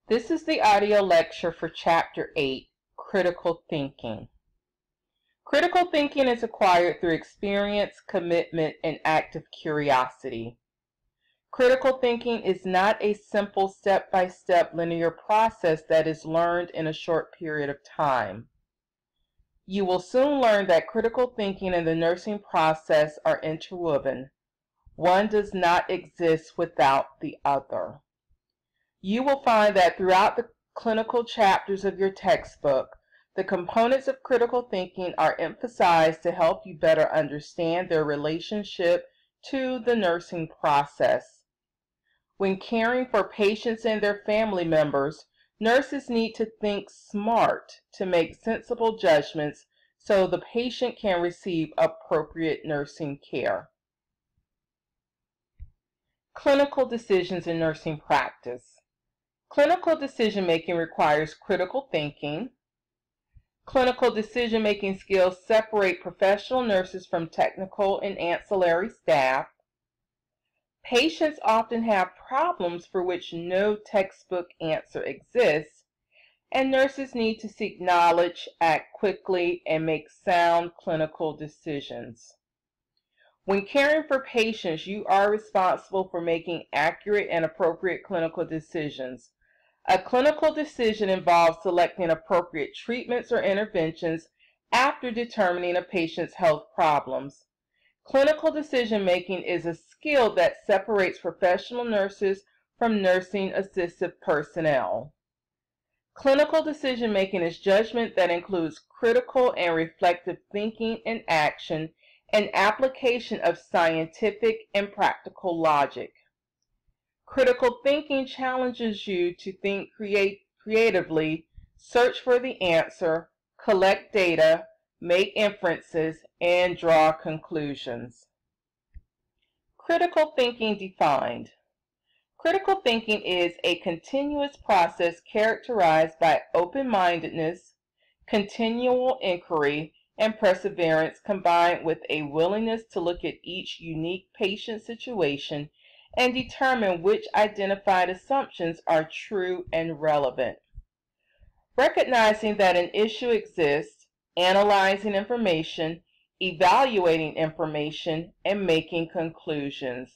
This is the audio lecture for Chapter 8, Critical Thinking. Critical thinking is acquired through experience, commitment, and active curiosity. Critical thinking is not a simple step-by-step linear process that is learned in a short period of time. You will soon learn that critical thinking and the nursing process are interwoven. One does not exist without the other. You will find that throughout the clinical chapters of your textbook, the components of critical thinking are emphasized to help you better understand their relationship to the nursing process. When caring for patients and their family members, nurses need to think smart to make sensible judgments so the patient can receive appropriate nursing care. Clinical decisions in nursing practice. Clinical decision-making requires critical thinking. Clinical decision-making skills separate professional nurses from technical and ancillary staff. Patients often have problems for which no textbook answer exists, and nurses need to seek knowledge, act quickly, and make sound clinical decisions. When caring for patients, you are responsible for making accurate and appropriate clinical decisions. A clinical decision involves selecting appropriate treatments or interventions after determining a patient's health problems. Clinical decision-making is a skill that separates professional nurses from nursing assistive personnel. Clinical decision-making is judgment that includes critical and reflective thinking and action and application of scientific and practical logic. Critical thinking challenges you to think creatively, search for the answer, collect data, make inferences, and draw conclusions. Critical thinking defined. Critical thinking is a continuous process characterized by open-mindedness, continual inquiry, and perseverance combined with a willingness to look at each unique patient situation and determine which identified assumptions are true and relevant. Recognizing that an issue exists, analyzing information, evaluating information, and making conclusions.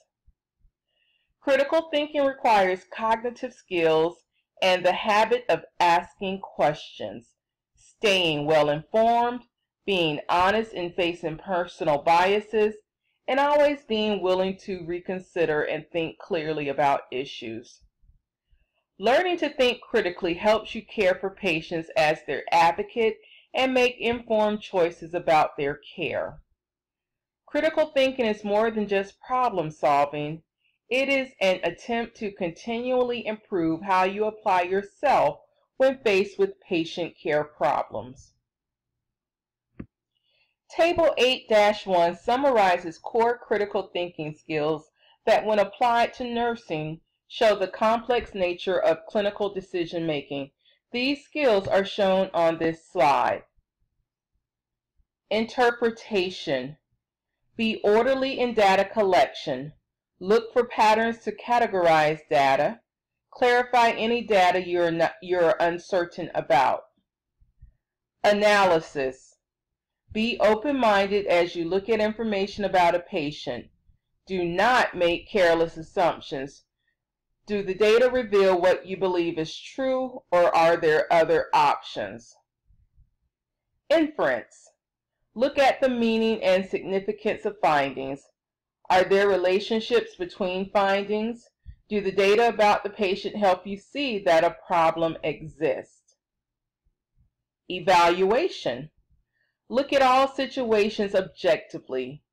Critical thinking requires cognitive skills and the habit of asking questions, staying well informed, being honest in facing personal biases, and always being willing to reconsider and think clearly about issues. Learning to think critically helps you care for patients as their advocate and make informed choices about their care. Critical thinking is more than just problem solving. It is an attempt to continually improve how you apply yourself when faced with patient care problems. Table 8-1 summarizes core critical thinking skills that, when applied to nursing, show the complex nature of clinical decision-making. These skills are shown on this slide. Interpretation. Be orderly in data collection. Look for patterns to categorize data. Clarify any data you're uncertain about. Analysis. Be open-minded as you look at information about a patient. Do not make careless assumptions. Do the data reveal what you believe is true, or are there other options? Inference. Look at the meaning and significance of findings. Are there relationships between findings? Do the data about the patient help you see that a problem exists? Evaluation. Look at all situations objectively.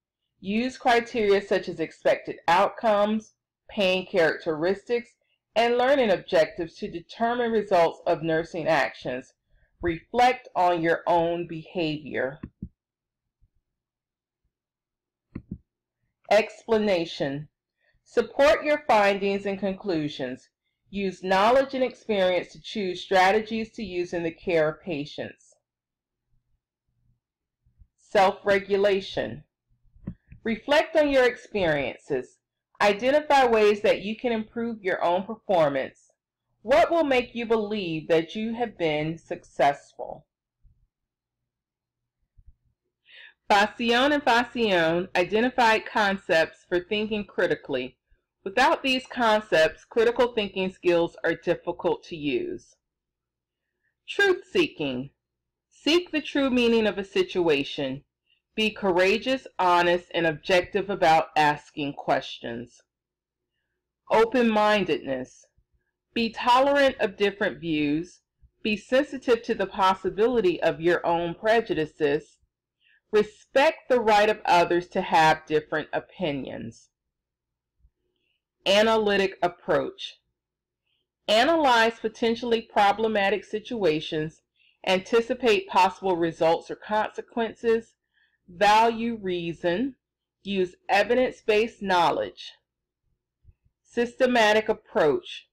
Use criteria such as expected outcomes, pain characteristics, and learning objectives to determine results of nursing actions. Reflect on your own behavior. Explanation. Support your findings and conclusions. Use knowledge and experience to choose strategies to use in the care of patients. Self-regulation. Reflect on your experiences. Identify ways that you can improve your own performance. What will make you believe that you have been successful? Facione and Facione identified concepts for thinking critically. Without these concepts, critical thinking skills are difficult to use. Truth-seeking. Seek the true meaning of a situation. Be courageous, honest, and objective about asking questions. Open-mindedness. Be tolerant of different views. Be sensitive to the possibility of your own prejudices. Respect the right of others to have different opinions. Analytic approach. Analyze potentially problematic situations, anticipate possible results or consequences, value reason, use evidence-based knowledge. Systematic approach.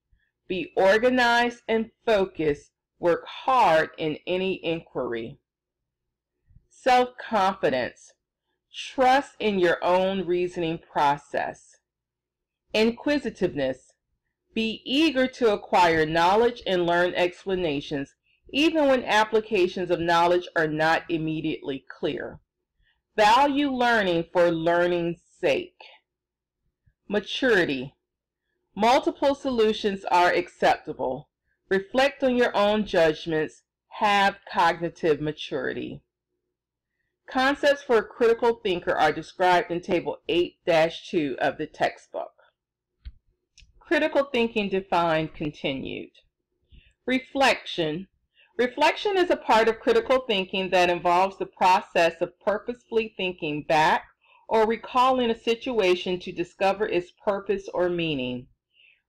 Be organized and focused, work hard in any inquiry. Self-confidence. Trust in your own reasoning process. Inquisitiveness. Be eager to acquire knowledge and learn explanations, even when applications of knowledge are not immediately clear. Value learning for learning's sake. Maturity. Multiple solutions are acceptable. Reflect on your own judgments. Have cognitive maturity. Concepts for a critical thinker are described in Table 8-2 of the textbook. Critical thinking defined continued. Reflection. Reflection is a part of critical thinking that involves the process of purposefully thinking back or recalling a situation to discover its purpose or meaning.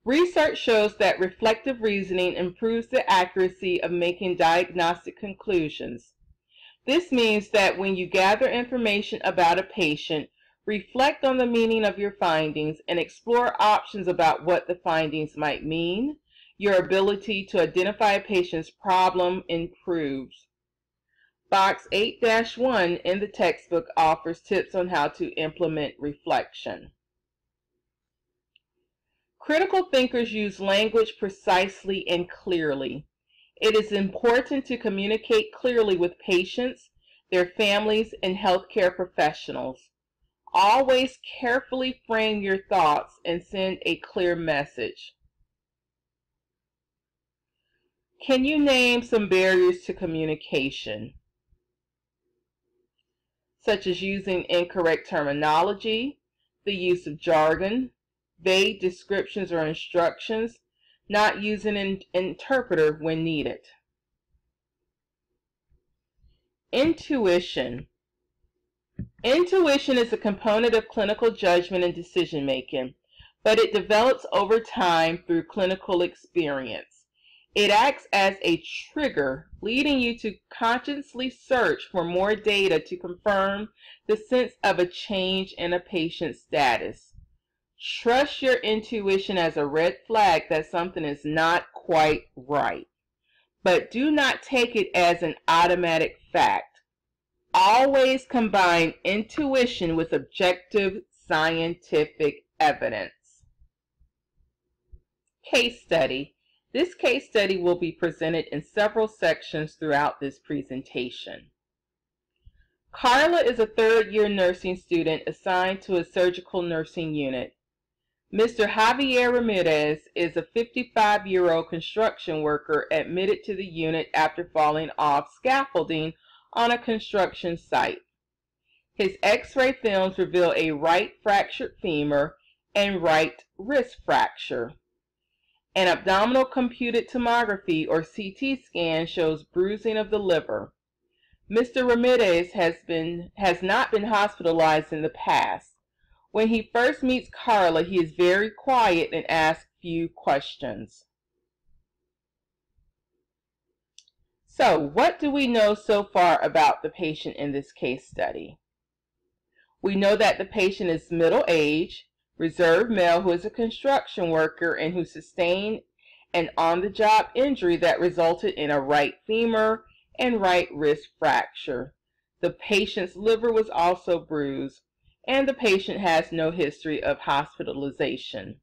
Research shows that reflective reasoning improves the accuracy of making diagnostic conclusions. This means that when you gather information about a patient, reflect on the meaning of your findings and explore options about what the findings might mean, your ability to identify a patient's problem improves. Box 8-1 in the textbook offers tips on how to implement reflection. Critical thinkers use language precisely and clearly. It is important to communicate clearly with patients, their families, and healthcare professionals. Always carefully frame your thoughts and send a clear message. Can you name some barriers to communication, such as using incorrect terminology, the use of jargon, vague descriptions or instructions, not using an interpreter when needed? Intuition. Intuition is a component of clinical judgment and decision making, but it develops over time through clinical experience. It acts as a trigger, leading you to consciously search for more data to confirm the sense of a change in a patient's status. Trust your intuition as a red flag that something is not quite right, but do not take it as an automatic fact. Always combine intuition with objective scientific evidence. Case study. This case study will be presented in several sections throughout this presentation. Carla is a third-year nursing student assigned to a surgical nursing unit. Mr. Javier Ramirez is a 55-year-old construction worker admitted to the unit after falling off scaffolding on a construction site. His X-ray films reveal a right fractured femur and right wrist fracture. An abdominal computed tomography or CT scan shows bruising of the liver. Mr. Ramirez has not been hospitalized in the past. When he first meets Carla, he is very quiet and asks few questions. So, what do we know so far about the patient in this case study? We know that the patient is middle-aged, reserved male who is a construction worker and who sustained an on-the-job injury that resulted in a right femur and right wrist fracture. The patient's liver was also bruised, and the patient has no history of hospitalization.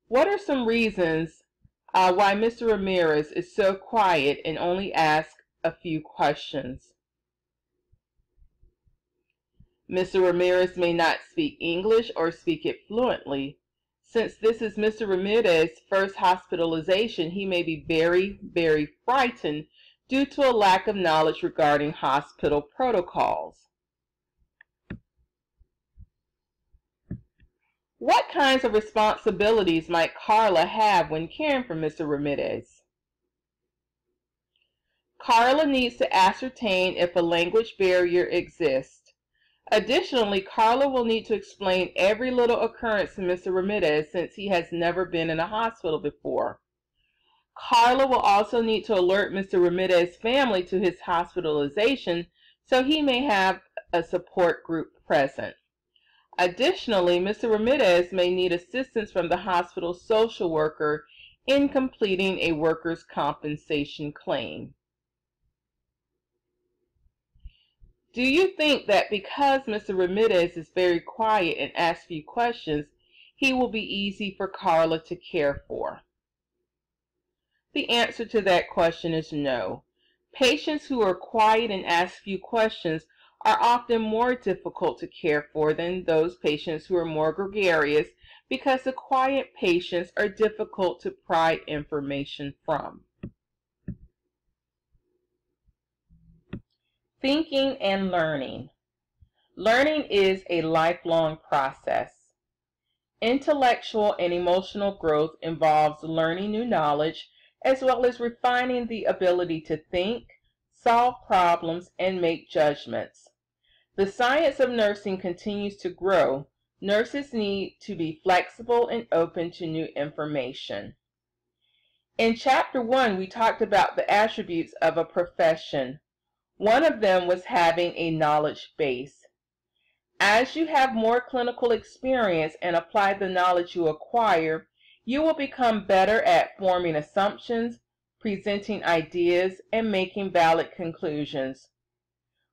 What are some reasons why Mr. Ramirez is so quiet and only asks a few questions? Mr. Ramirez may not speak English or speak it fluently. Since this is Mr. Ramirez's first hospitalization, he may be very, very frightened due to a lack of knowledge regarding hospital protocols. What kinds of responsibilities might Carla have when caring for Mr. Ramirez? Carla needs to ascertain if a language barrier exists. Additionally, Carla will need to explain every little occurrence to Mr. Ramirez since he has never been in a hospital before. Carla will also need to alert Mr. Ramirez's family to his hospitalization so he may have a support group present. Additionally, Mr. Ramirez may need assistance from the hospital social worker in completing a workers' compensation claim. Do you think that because Mr. Ramirez is very quiet and asks few questions, he will be easy for Carla to care for? The answer to that question is no. Patients who are quiet and ask few questions are often more difficult to care for than those patients who are more gregarious, because the quiet patients are difficult to pry information from. Thinking and learning. Learning is a lifelong process. Intellectual and emotional growth involves learning new knowledge as well as refining the ability to think, solve problems, and make judgments. The science of nursing continues to grow. Nurses need to be flexible and open to new information. In Chapter 1, we talked about the attributes of a profession. One of them was having a knowledge base. As you have more clinical experience and apply the knowledge you acquire, you will become better at forming assumptions, presenting ideas, and making valid conclusions.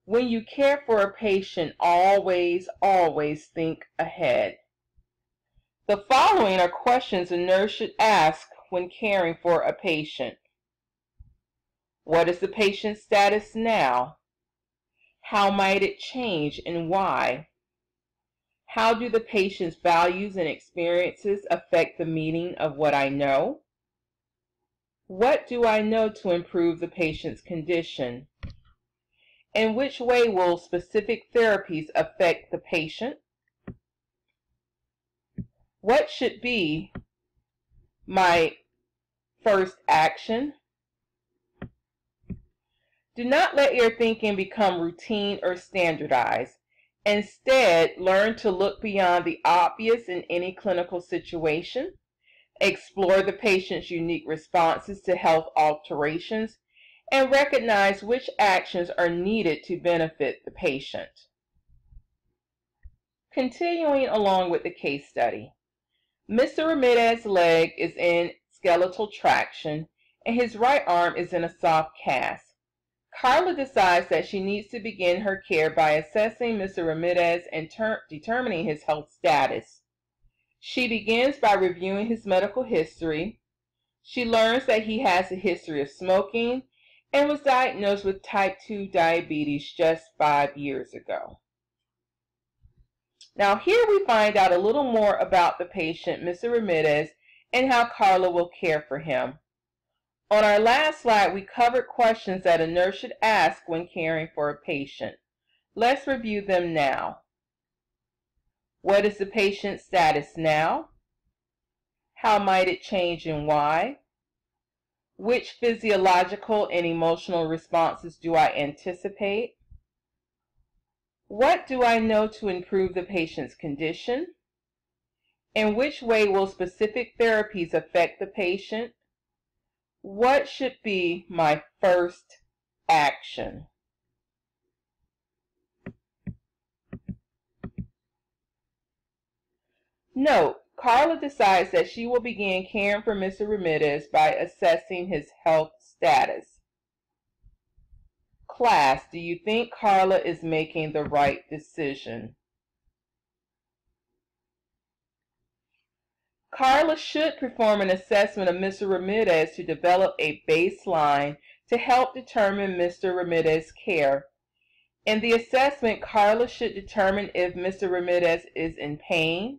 When you care for a patient, always think ahead. The following are questions a nurse should ask when caring for a patient. What is the patient's status now? How might it change and why? How do the patient's values and experiences affect the meaning of what I know? What do I know to improve the patient's condition? In which way will specific therapies affect the patient? What should be my first action? Do not let your thinking become routine or standardized. Instead, learn to look beyond the obvious in any clinical situation. Explore the patient's unique responses to health alterations and recognize which actions are needed to benefit the patient. Continuing along with the case study. Mr. Ramirez's leg is in skeletal traction and his right arm is in a soft cast. Carla decides that she needs to begin her care by assessing Mr. Ramirez and determining his health status. She begins by reviewing his medical history. She learns that he has a history of smoking and was diagnosed with type 2 diabetes just 5 years ago. Now here we find out a little more about the patient, Mr. Ramirez, and how Carla will care for him. On our last slide, we covered questions that a nurse should ask when caring for a patient. Let's review them now. What is the patient's status now? How might it change and why? Which physiological and emotional responses do I anticipate? What do I know to improve the patient's condition? In which way will specific therapies affect the patient? What should be my first action? Note, Carla decides that she will begin caring for Mr. Ramirez by assessing his health status. Class, do you think Carla is making the right decision? Carla should perform an assessment of Mr. Ramirez to develop a baseline to help determine Mr. Ramirez's care. In the assessment, Carla should determine if Mr. Ramirez is in pain,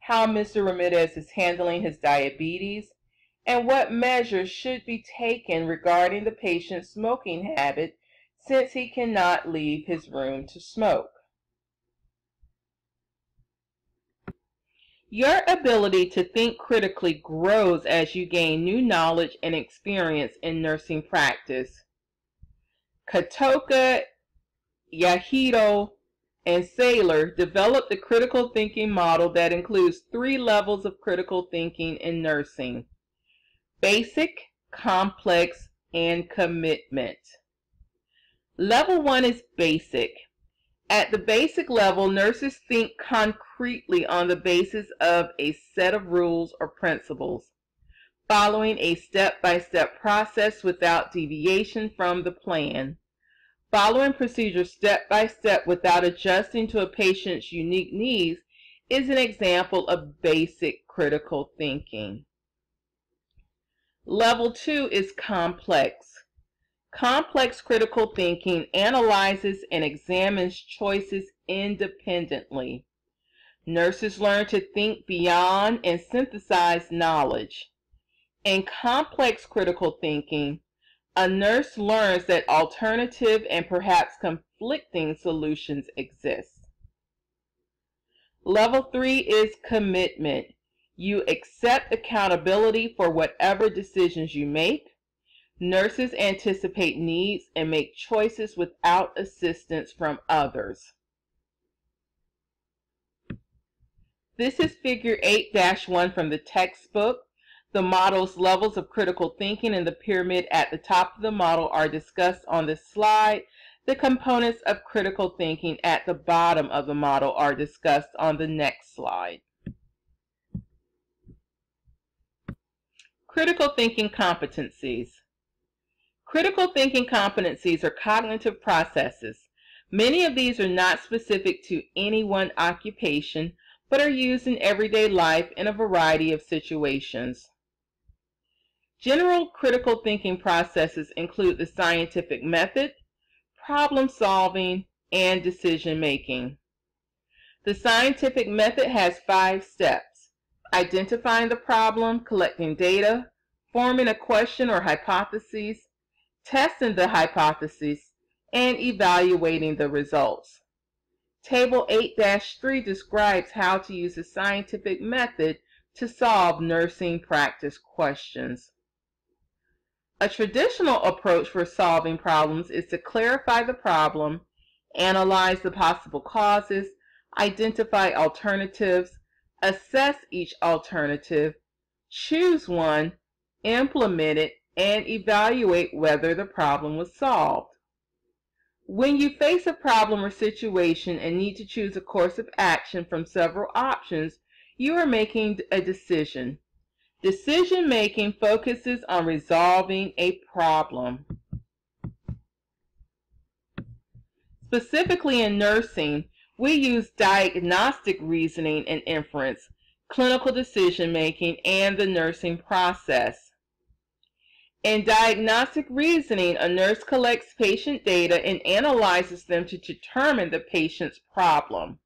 how Mr. Ramirez is handling his diabetes, and what measures should be taken regarding the patient's smoking habit since he cannot leave his room to smoke. Your ability to think critically grows as you gain new knowledge and experience in nursing practice. Katoka, Yahito, and Saylor developed the critical thinking model that includes 3 levels of critical thinking in nursing: basic, complex, and commitment. Level 1 is basic. At the basic level, nurses think concretely on the basis of a set of rules or principles, following a step-by-step process without deviation from the plan. Following procedures step by step without adjusting to a patient's unique needs is an example of basic critical thinking. Level 2 is complex. Complex critical thinking analyzes and examines choices independently. Nurses learn to think beyond and synthesize knowledge. In complex critical thinking, a nurse learns that alternative and perhaps conflicting solutions exist. Level 3 is commitment. You accept accountability for whatever decisions you make. Nurses anticipate needs and make choices without assistance from others. This is figure 8-1 from the textbook. The model's levels of critical thinking and the pyramid at the top of the model are discussed on this slide. The components of critical thinking at the bottom of the model are discussed on the next slide. Critical thinking competencies. Critical thinking competencies are cognitive processes. Many of these are not specific to any one occupation, but are used in everyday life in a variety of situations. General critical thinking processes include the scientific method, problem solving, and decision making. The scientific method has 5 steps: identifying the problem, collecting data, forming a question or hypothesis, testing the hypothesis, and evaluating the results. Table 8-3 describes how to use the scientific method to solve nursing practice questions. A traditional approach for solving problems is to clarify the problem, analyze the possible causes, identify alternatives, assess each alternative, choose one, implement it, and evaluate whether the problem was solved. When you face a problem or situation and need to choose a course of action from several options, you are making a decision. Decision making focuses on resolving a problem. Specifically in nursing, we use diagnostic reasoning and inference, clinical decision making, and the nursing process. In diagnostic reasoning, a nurse collects patient data and analyzes them to determine the patient's problem.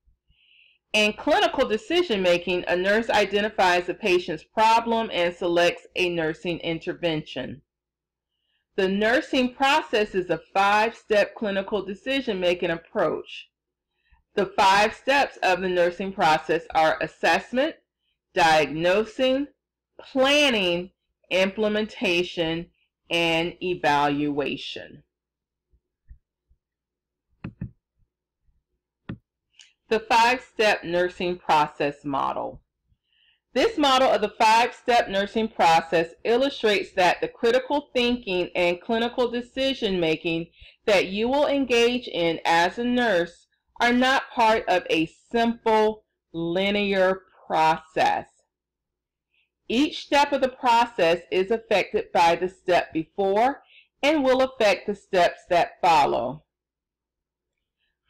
In clinical decision-making, a nurse identifies the patient's problem and selects a nursing intervention. The nursing process is a 5-step clinical decision-making approach. The 5 steps of the nursing process are assessment, diagnosing, planning, implementation, and evaluation. The 5-step nursing process model. This model of the 5-step nursing process illustrates that the critical thinking and clinical decision making that you will engage in as a nurse are not part of a simple linear process. Each step of the process is affected by the step before and will affect the steps that follow.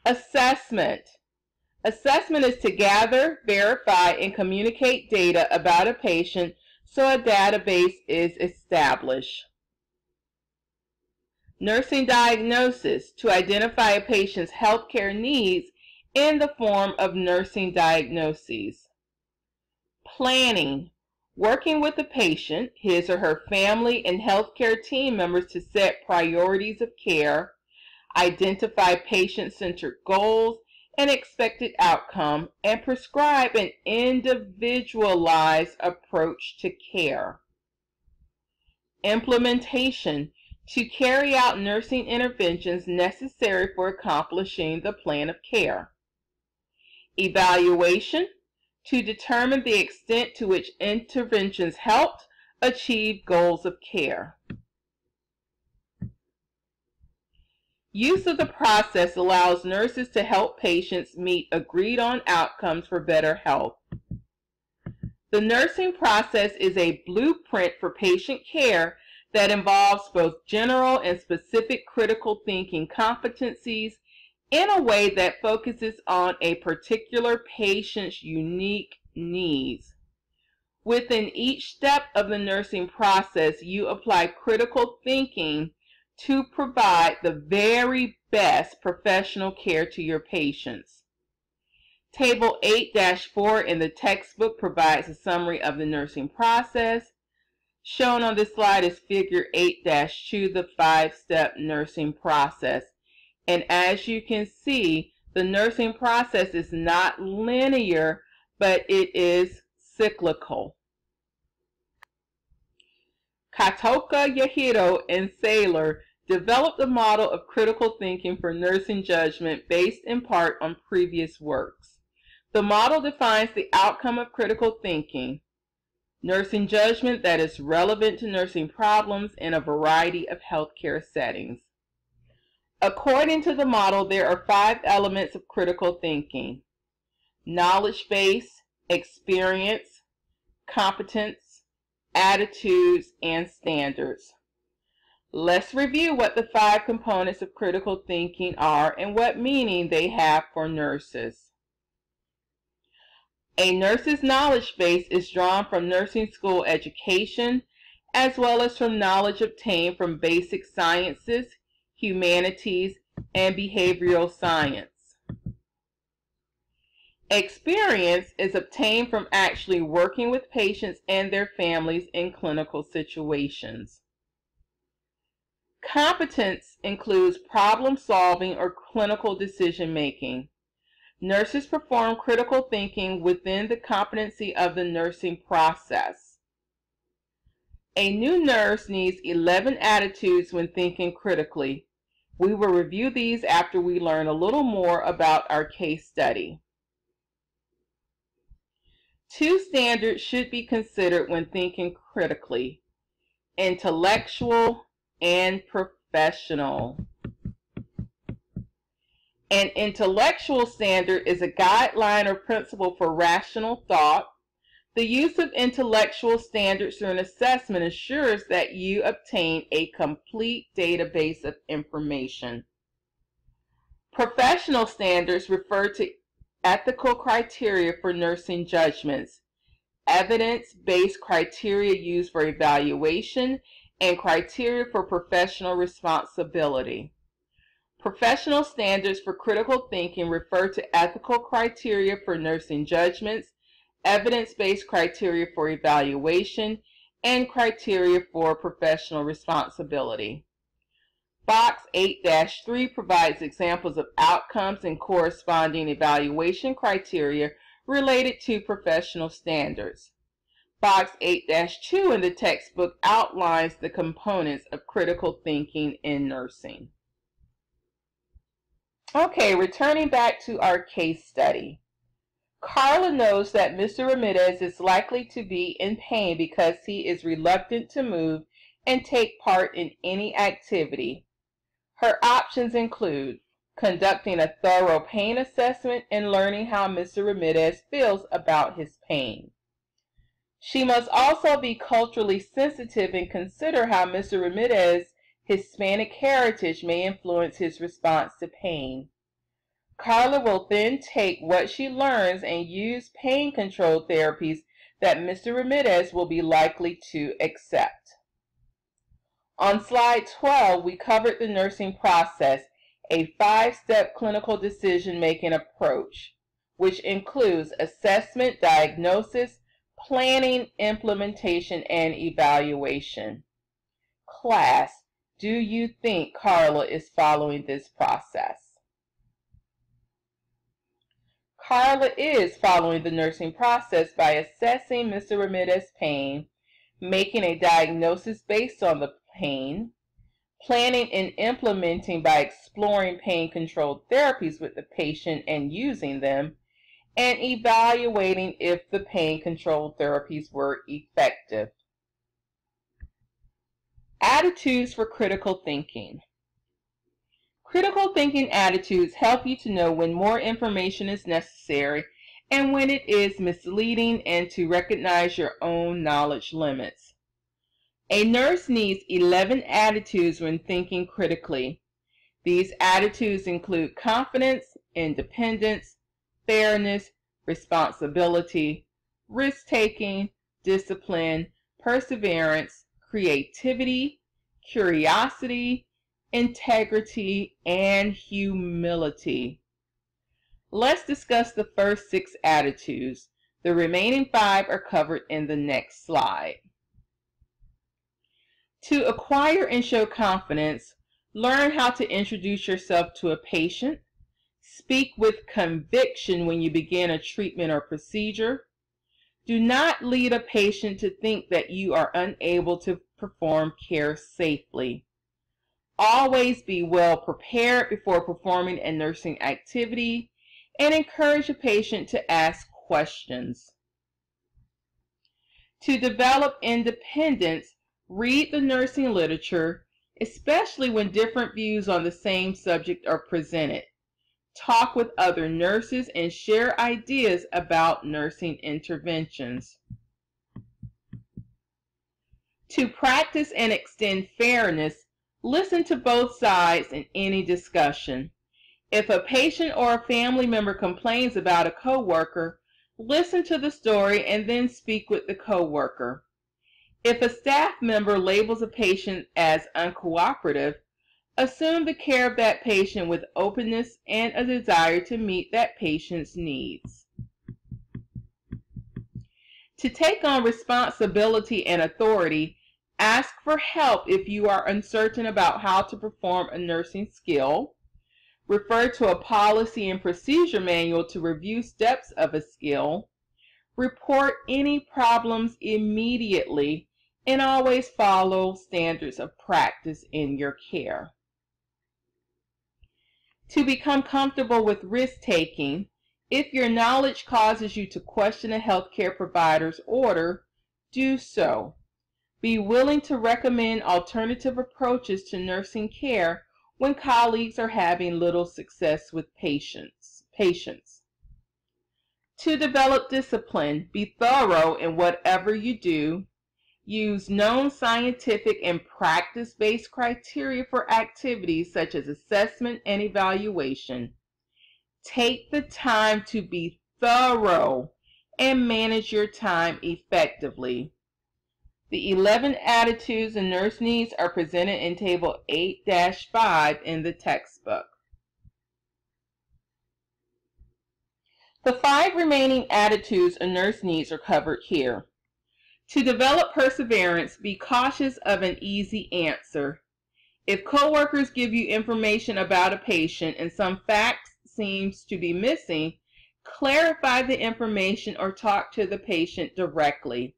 Assessment. Assessment is to gather, verify, and communicate data about a patient so a database is established. Nursing diagnosis, to identify a patient's healthcare needs in the form of nursing diagnoses. Planning, working with the patient, his or her family, and healthcare team members to set priorities of care, identify patient-centered goals and expected outcome, and prescribe an individualized approach to care. Implementation, to carry out nursing interventions necessary for accomplishing the plan of care. Evaluation, to determine the extent to which interventions helped achieve goals of care. Use of the process allows nurses to help patients meet agreed-on outcomes for better health. The nursing process is a blueprint for patient care that involves both general and specific critical thinking competencies in a way that focuses on a particular patient's unique needs. Within each step of the nursing process, you apply critical thinking to provide the very best professional care to your patients. Table 8-4 in the textbook provides a summary of the nursing process. Shown on this slide is Figure 8-2, the 5-step nursing process. And as you can see, the nursing process is not linear, but it is cyclical. Katoka Yahiro and Saylor developed a model of critical thinking for nursing judgment based in part on previous works. The model defines the outcome of critical thinking, nursing judgment that is relevant to nursing problems in a variety of healthcare settings. According to the model, there are 5 elements of critical thinking: knowledge base, experience, competence, attitudes, and standards. Let's review what the 5 components of critical thinking are and what meaning they have for nurses. A nurse's knowledge base is drawn from nursing school education, as well as from knowledge obtained from basic sciences, humanities, and behavioral science. Experience is obtained from actually working with patients and their families in clinical situations. Competence includes problem solving or clinical decision making. Nurses perform critical thinking within the competency of the nursing process. A new nurse needs 11 attitudes when thinking critically. We will review these after we learn a little more about our case study. 2 standards should be considered when thinking critically: intellectual and professional. An intellectual standard is a guideline or principle for rational thought. The use of intellectual standards through an assessment ensures that you obtain a complete database of information. Professional standards refer to ethical criteria for nursing judgments, evidence-based criteria used for evaluation, and criteria for professional responsibility. Professional standards for critical thinking refer to ethical criteria for nursing judgments, evidence-based criteria for evaluation, and criteria for professional responsibility. Box 8-3 provides examples of outcomes and corresponding evaluation criteria related to professional standards. Box 8-2 in the textbook outlines the components of critical thinking in nursing. Okay, returning back to our case study. Carla knows that Mr. Ramirez is likely to be in pain because he is reluctant to move and take part in any activity. Her options include conducting a thorough pain assessment and learning how Mr. Ramirez feels about his pain. She must also be culturally sensitive and consider how Mr. Ramirez's Hispanic heritage may influence his response to pain. Carla will then take what she learns and use pain control therapies that Mr. Ramirez will be likely to accept. On slide 12, we covered the nursing process, a 5-step clinical decision-making approach, which includes assessment, diagnosis, planning, implementation, and evaluation. Class, do you think Carla is following this process? Carla is following the nursing process by assessing Mr. Ramirez's pain, making a diagnosis based on the pain, planning and implementing by exploring pain-controlled therapies with the patient and using them, and evaluating if the pain-controlled therapies were effective. Attitudes for critical thinking. Critical thinking attitudes help you to know when more information is necessary and when it is misleading, and to recognize your own knowledge limits. A nurse needs 11 attitudes when thinking critically. These attitudes include confidence, independence, fairness, responsibility, risk-taking, discipline, perseverance, creativity, curiosity, integrity, and humility. Let's discuss the first 6 attitudes. The remaining 5 are covered in the next slide. To acquire and show confidence, learn how to introduce yourself to a patient. Speak with conviction when you begin a treatment or procedure. Do not lead a patient to think that you are unable to perform care safely. Always be well prepared before performing a nursing activity, and encourage a patient to ask questions. To develop independence, read the nursing literature, especially when different views on the same subject are presented. Talk with other nurses and share ideas about nursing interventions. To practice and extend fairness, listen to both sides in any discussion. If a patient or a family member complains about a coworker, listen to the story and then speak with the coworker. If a staff member labels a patient as uncooperative, assume the care of that patient with openness and a desire to meet that patient's needs. To take on responsibility and authority, ask for help if you are uncertain about how to perform a nursing skill. Refer to a policy and procedure manual to review steps of a skill. Report any problems immediately, and always follow standards of practice in your care. To become comfortable with risk-taking, if your knowledge causes you to question a healthcare provider's order, do so. Be willing to recommend alternative approaches to nursing care when colleagues are having little success with patients. To develop discipline, be thorough in whatever you do. Use known scientific and practice-based criteria for activities such as assessment and evaluation. Take the time to be thorough and manage your time effectively. The 11 attitudes a nurse needs are presented in Table 8-5 in the textbook. The 5 remaining attitudes a nurse needs are covered here. To develop perseverance, be cautious of an easy answer. If coworkers give you information about a patient and some facts seems to be missing, clarify the information or talk to the patient directly.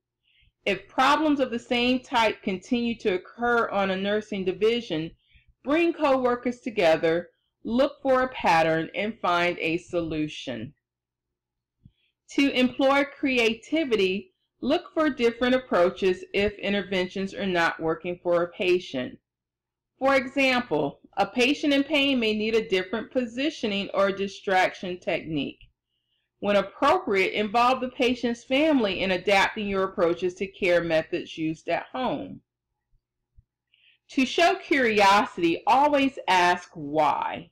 If problems of the same type continue to occur on a nursing division, bring coworkers together, look for a pattern, and find a solution. To employ creativity, look for different approaches if interventions are not working for a patient. For example, a patient in pain may need a different positioning or distraction technique. When appropriate, involve the patient's family in adapting your approaches to care methods used at home. To show curiosity, always ask why.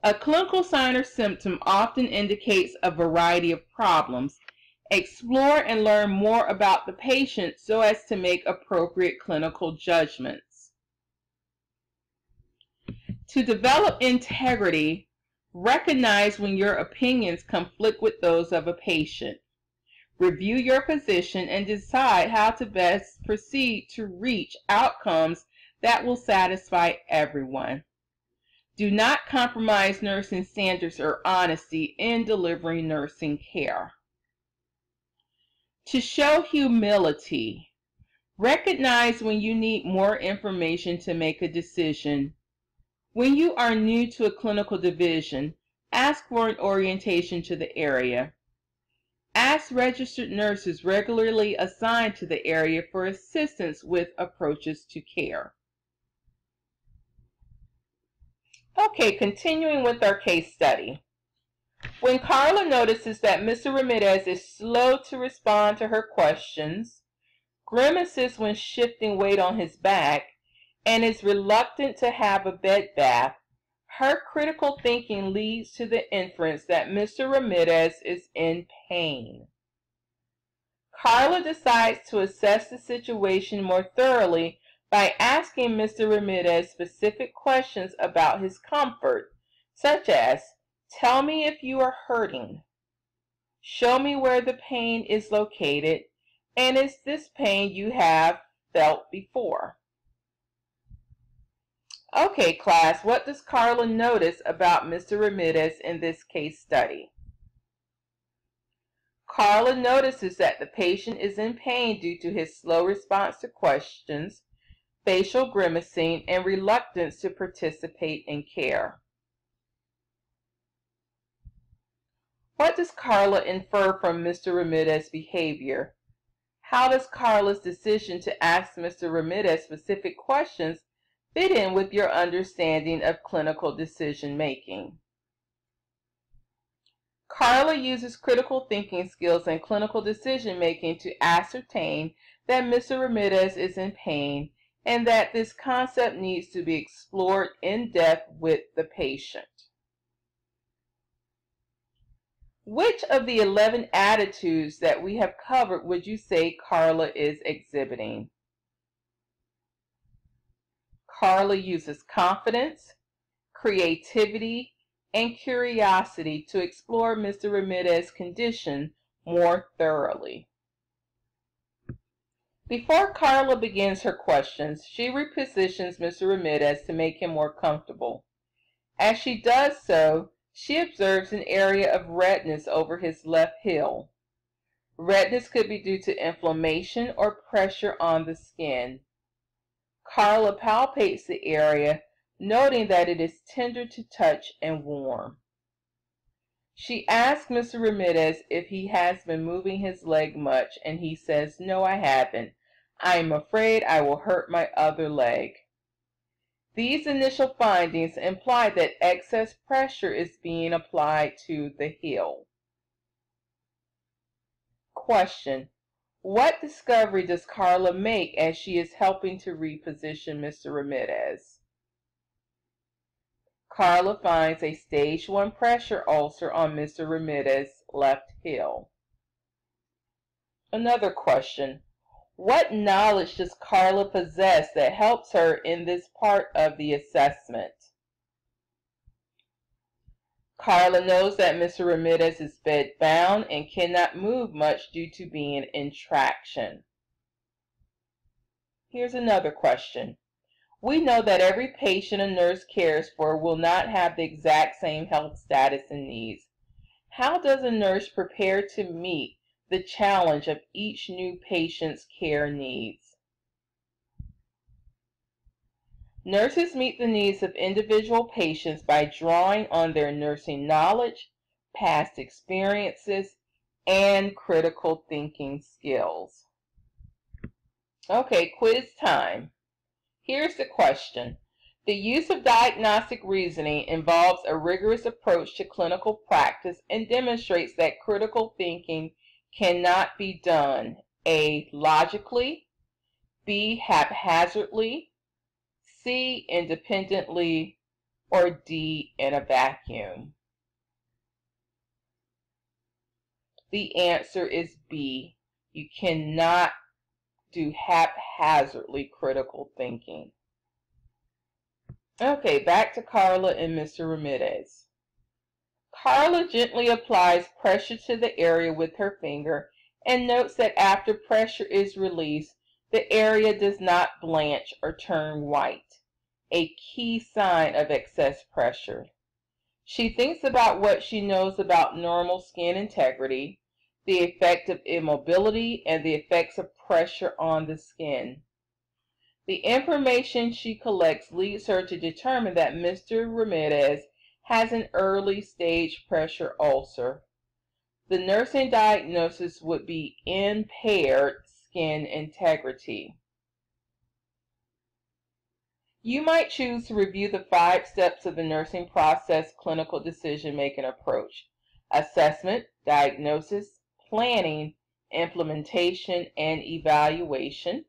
A clinical sign or symptom often indicates a variety of problems. Explore and learn more about the patient so as to make appropriate clinical judgments. To develop integrity, recognize when your opinions conflict with those of a patient. Review your position and decide how to best proceed to reach outcomes that will satisfy everyone. Do not compromise nursing standards or honesty in delivering nursing care. To show humility, recognize when you need more information to make a decision. When you are new to a clinical division, ask for an orientation to the area. Ask registered nurses regularly assigned to the area for assistance with approaches to care. Okay, continuing with our case study. When Carla notices that Mr. Ramirez is slow to respond to her questions, grimaces when shifting weight on his back, and is reluctant to have a bed bath, her critical thinking leads to the inference that Mr. Ramirez is in pain. Carla decides to assess the situation more thoroughly by asking Mr. Ramirez specific questions about his comfort, such as, "Tell me if you are hurting. Show me where the pain is located, and is this pain you have felt before?" Okay, class, what does Carla notice about Mr. Ramirez in this case study? Carla notices that the patient is in pain due to his slow response to questions, facial grimacing, and reluctance to participate in care. What does Carla infer from Mr. Ramirez's behavior? How does Carla's decision to ask Mr. Ramirez specific questions fit in with your understanding of clinical decision making? Carla uses critical thinking skills and clinical decision making to ascertain that Mr. Ramirez is in pain and that this concept needs to be explored in depth with the patient. Which of the 11 attitudes that we have covered would you say Carla is exhibiting? Carla uses confidence, creativity, and curiosity to explore Mr. Ramirez's condition more thoroughly. Before Carla begins her questions, she repositions Mr. Ramirez to make him more comfortable. As she does so, she observes an area of redness over his left heel. Redness could be due to inflammation or pressure on the skin. Carla palpates the area, noting that it is tender to touch and warm. She asks Mr. Ramirez if he has been moving his leg much, and he says, "No, I haven't. I am afraid I will hurt my other leg." These initial findings imply that excess pressure is being applied to the heel. Question: what discovery does Carla make as she is helping to reposition Mr. Ramirez? Carla finds a stage 1 pressure ulcer on Mr. Ramirez's left heel. Another question: what knowledge does Carla possess that helps her in this part of the assessment? Carla knows that Mr. Ramirez is bedbound and cannot move much due to being in traction. Here's another question. We know that every patient a nurse cares for will not have the exact same health status and needs. How does a nurse prepare to meet the challenge of each new patient's care needs? Nurses meet the needs of individual patients by drawing on their nursing knowledge, past experiences, and critical thinking skills. Okay, quiz time. Here's the question. The use of diagnostic reasoning involves a rigorous approach to clinical practice and demonstrates that critical thinking cannot be done A, logically, B, haphazardly, C, independently, or D, in a vacuum? The answer is B. You cannot do haphazardly critical thinking. Okay, back to Carla and Mr. Ramirez. Carla gently applies pressure to the area with her finger and notes that after pressure is released, the area does not blanch or turn white, a key sign of excess pressure. She thinks about what she knows about normal skin integrity, the effect of immobility, and the effects of pressure on the skin. The information she collects leads her to determine that Mr. Ramirez has an early stage pressure ulcer. The nursing diagnosis would be impaired skin integrity. You might choose to review the 5 steps of the nursing process clinical decision-making approach: assessment, diagnosis, planning, implementation, and evaluation,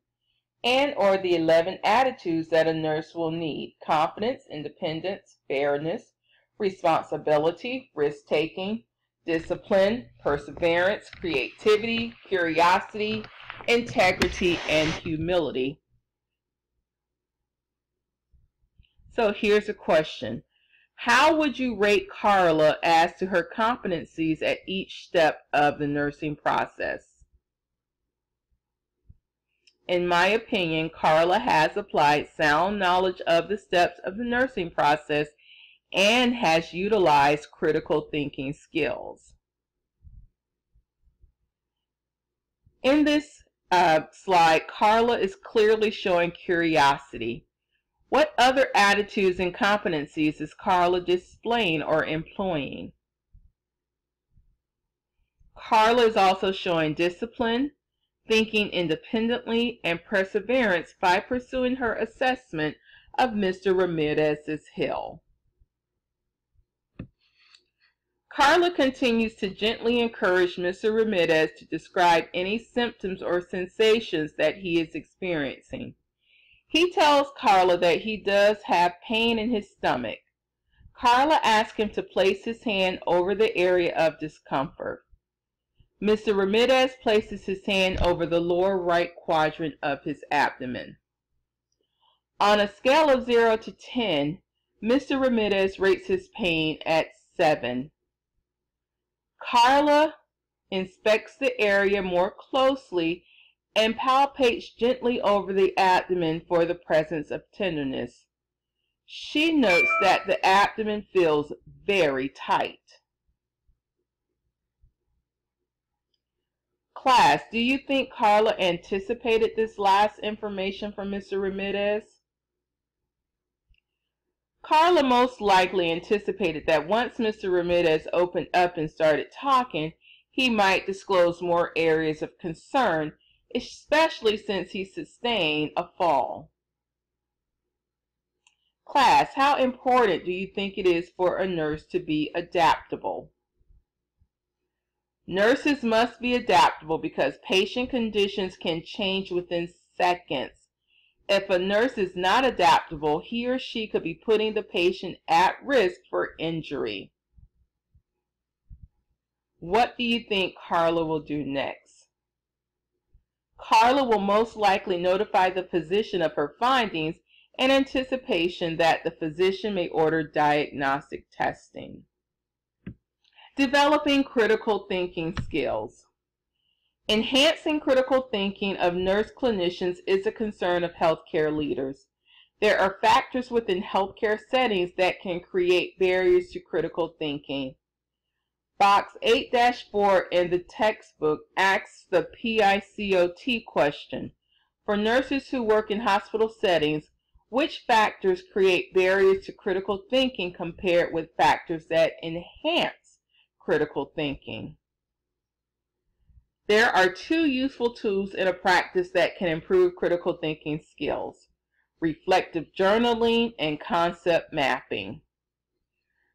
and or the 11 attitudes that a nurse will need: confidence, independence, fairness, responsibility, risk-taking, discipline, perseverance, creativity, curiosity, integrity, and humility. So here's a question. How would you rate Carla as to her competencies at each step of the nursing process? In my opinion, Carla has applied sound knowledge of the steps of the nursing process and has utilized critical thinking skills. In this slide, Carla is clearly showing curiosity. What other attitudes and competencies is Carla displaying or employing? Carla is also showing discipline, thinking independently, and perseverance by pursuing her assessment of Mr. Ramirez's Hill. Carla continues to gently encourage Mr. Ramirez to describe any symptoms or sensations that he is experiencing. He tells Carla that he does have pain in his stomach. Carla asks him to place his hand over the area of discomfort. Mr. Ramirez places his hand over the lower right quadrant of his abdomen. On a scale of 0 to 10, Mr. Ramirez rates his pain at 7. Carla inspects the area more closely and palpates gently over the abdomen for the presence of tenderness. She notes that the abdomen feels very tight. Class, do you think Carla anticipated this last information from Mr. Ramirez? Carla most likely anticipated that once Mr. Ramirez opened up and started talking, he might disclose more areas of concern, especially since he sustained a fall. Class, how important do you think it is for a nurse to be adaptable? Nurses must be adaptable because patient conditions can change within seconds. If a nurse is not adaptable, he or she could be putting the patient at risk for injury. What do you think Carla will do next? Carla will most likely notify the physician of her findings in anticipation that the physician may order diagnostic testing. Developing critical thinking skills. Enhancing critical thinking of nurse clinicians is a concern of healthcare leaders. There are factors within healthcare settings that can create barriers to critical thinking. Box 8-4 in the textbook asks the PICOT question. For nurses who work in hospital settings, which factors create barriers to critical thinking compared with factors that enhance critical thinking? There are 2 useful tools in a practice that can improve critical thinking skills: reflective journaling and concept mapping.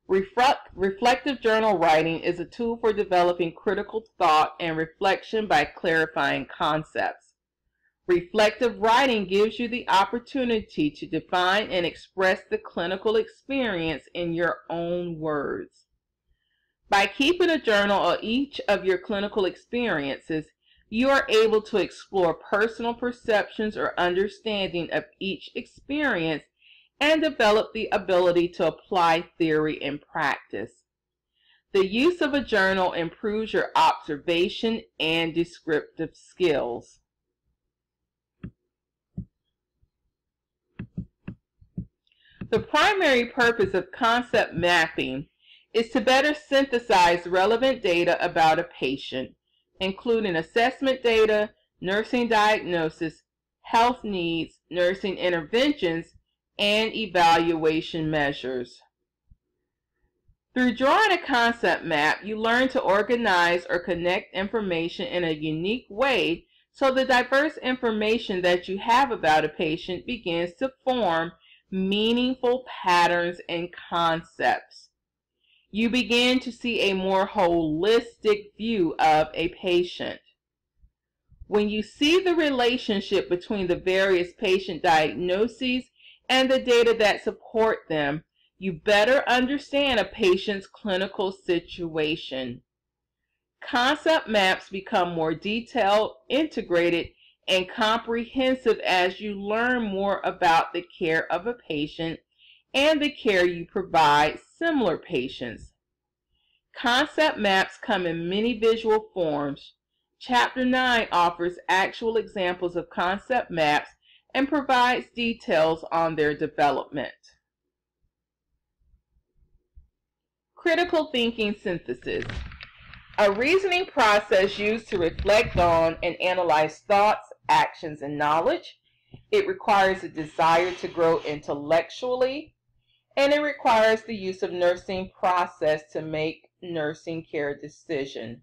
Reflective journal writing is a tool for developing critical thought and reflection by clarifying concepts. Reflective writing gives you the opportunity to define and express the clinical experience in your own words. By keeping a journal of each of your clinical experiences, you are able to explore personal perceptions or understanding of each experience and develop the ability to apply theory in practice. The use of a journal improves your observation and descriptive skills. The primary purpose of concept mapping is to better synthesize relevant data about a patient, including assessment data, nursing diagnosis, health needs, nursing interventions, and evaluation measures. Through drawing a concept map, you learn to organize or connect information in a unique way so the diverse information that you have about a patient begins to form meaningful patterns and concepts. You begin to see a more holistic view of a patient. When you see the relationship between the various patient diagnoses and the data that support them, you better understand a patient's clinical situation. Concept maps become more detailed, integrated, and comprehensive as you learn more about the care of a patient and the care you provide similar patients. Concept maps come in many visual forms. Chapter 9 offers actual examples of concept maps and provides details on their development. Critical thinking synthesis. A reasoning process used to reflect on and analyze thoughts, actions, and knowledge. It requires a desire to grow intellectually, and it requires the use of nursing process to make nursing care decision.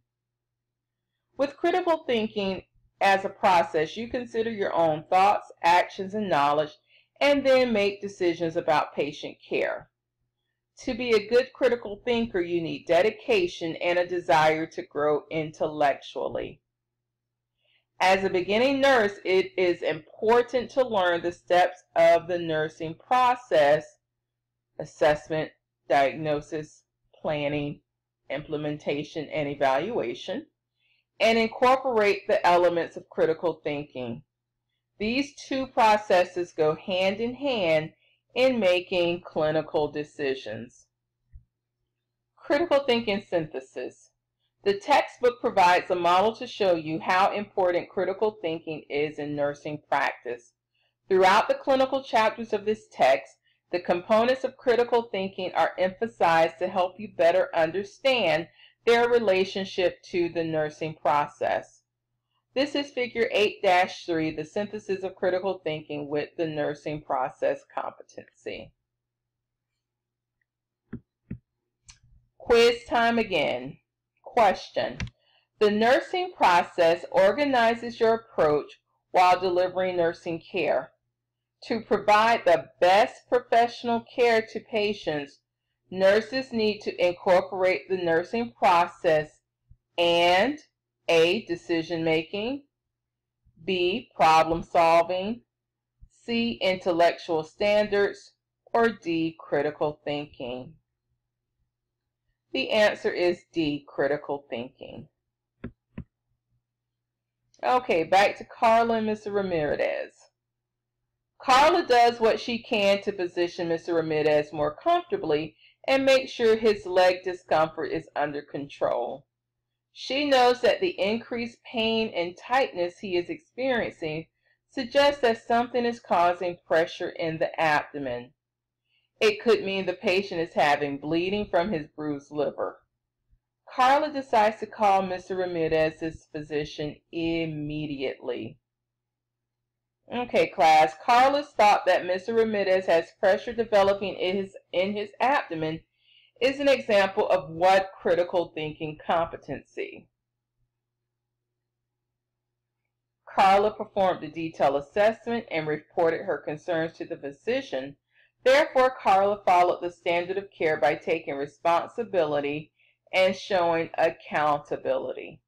With critical thinking as a process, you consider your own thoughts, actions, and knowledge, and then make decisions about patient care. To be a good critical thinker, you need dedication and a desire to grow intellectually. As a beginning nurse, it is important to learn the steps of the nursing process: assessment, diagnosis, planning, implementation, and evaluation, and incorporate the elements of critical thinking. These two processes go hand in hand in making clinical decisions. Critical thinking synthesis. The textbook provides a model to show you how important critical thinking is in nursing practice. Throughout the clinical chapters of this text, the components of critical thinking are emphasized to help you better understand their relationship to the nursing process. This is figure 8-3, the synthesis of critical thinking with the nursing process competency. Quiz time again. Question. The nursing process organizes your approach while delivering nursing care. To provide the best professional care to patients, nurses need to incorporate the nursing process and A. Decision making, B. Problem solving, C. Intellectual standards, or D. Critical thinking. The answer is D. Critical thinking. Okay, back to Carla and Mr. Ramirez. Carla does what she can to position Mr. Ramirez more comfortably and make sure his leg discomfort is under control. She knows that the increased pain and tightness he is experiencing suggests that something is causing pressure in the abdomen. It could mean the patient is having bleeding from his bruised liver. Carla decides to call Mr. Ramirez's physician immediately. Okay, class. Carla's thought that Mr. Ramirez has pressure developing in his abdomen is an example of what critical thinking competency. Carla performed a detailed assessment and reported her concerns to the physician. Therefore, Carla followed the standard of care by taking responsibility and showing accountability.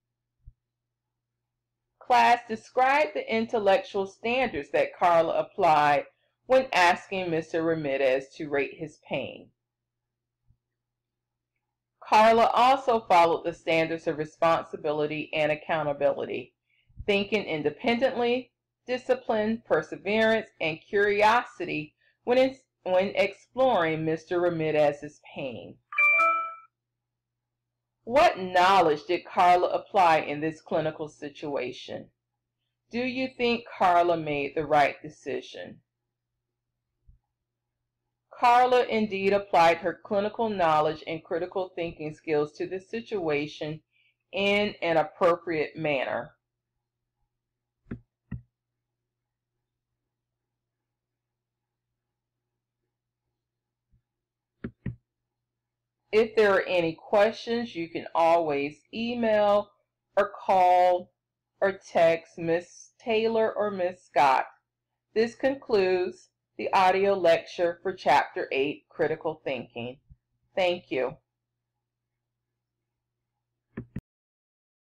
Class, describe the intellectual standards that Carla applied when asking Mr. Ramirez to rate his pain. Carla also followed the standards of responsibility and accountability, thinking independently, discipline, perseverance, and curiosity when exploring Mr. Ramirez's pain. What knowledge did Carla apply in this clinical situation? Do you think Carla made the right decision? Carla indeed applied her clinical knowledge and critical thinking skills to the situation in an appropriate manner. If there are any questions, you can always email or call or text Ms. Taylor or Ms. Scott. This concludes the audio lecture for Chapter 8, Critical Thinking. Thank you.